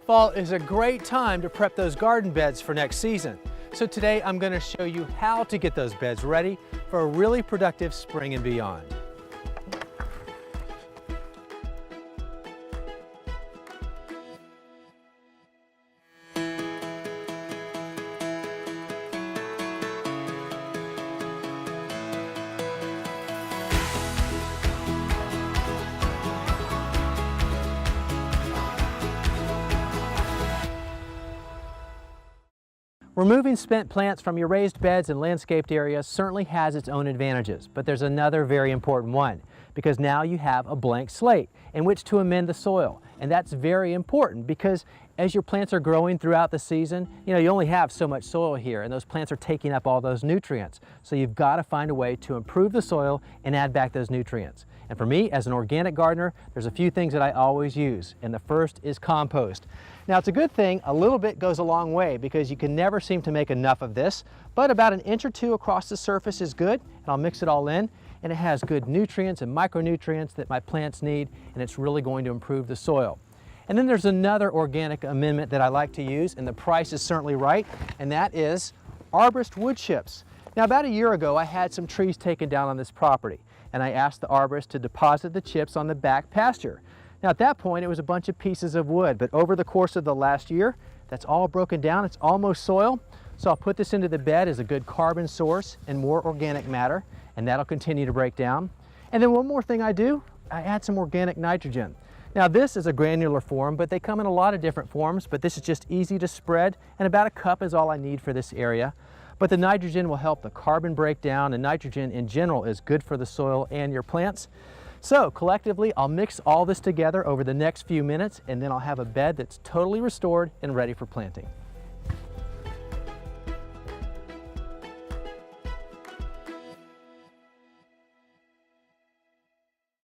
Fall is a great time to prep those garden beds for next season. So today I'm going to show you how to get those beds ready for a really productive spring and beyond. Removing spent plants from your raised beds and landscaped areas certainly has its own advantages, but there's another very important one, because now you have a blank slate in which to amend the soil. And that's very important because as your plants are growing throughout the season, you only have so much soil here, and those plants are taking up all those nutrients. So you've got to find a way to improve the soil and add back those nutrients. And for me, as an organic gardener, there's a few things that I always use, and the first is compost. Now, it's a good thing, a little bit goes a long way because you can never seem to make enough of this, but about 1 inch or 2 across the surface is good, and I'll mix it all in, and it has good nutrients and micronutrients that my plants need, and it's really going to improve the soil. And then there's another organic amendment that I like to use, and the price is certainly right, and that is arborist wood chips. Now, about a year ago, I had some trees taken down on this property, and I asked the arborist to deposit the chips on the back pasture. Now, at that point, it was a bunch of pieces of wood, but over the course of the last year, that's all broken down. It's almost soil. So I'll put this into the bed as a good carbon source and more organic matter, and that'll continue to break down. And then one more thing I do, I add some organic nitrogen. Now, this is a granular form, but they come in a lot of different forms, but this is just easy to spread, and about 1 cup is all I need for this area. But the nitrogen will help the carbon break down, and nitrogen in general is good for the soil and your plants. So collectively, I'll mix all this together over the next few minutes, and then I'll have a bed that's totally restored and ready for planting.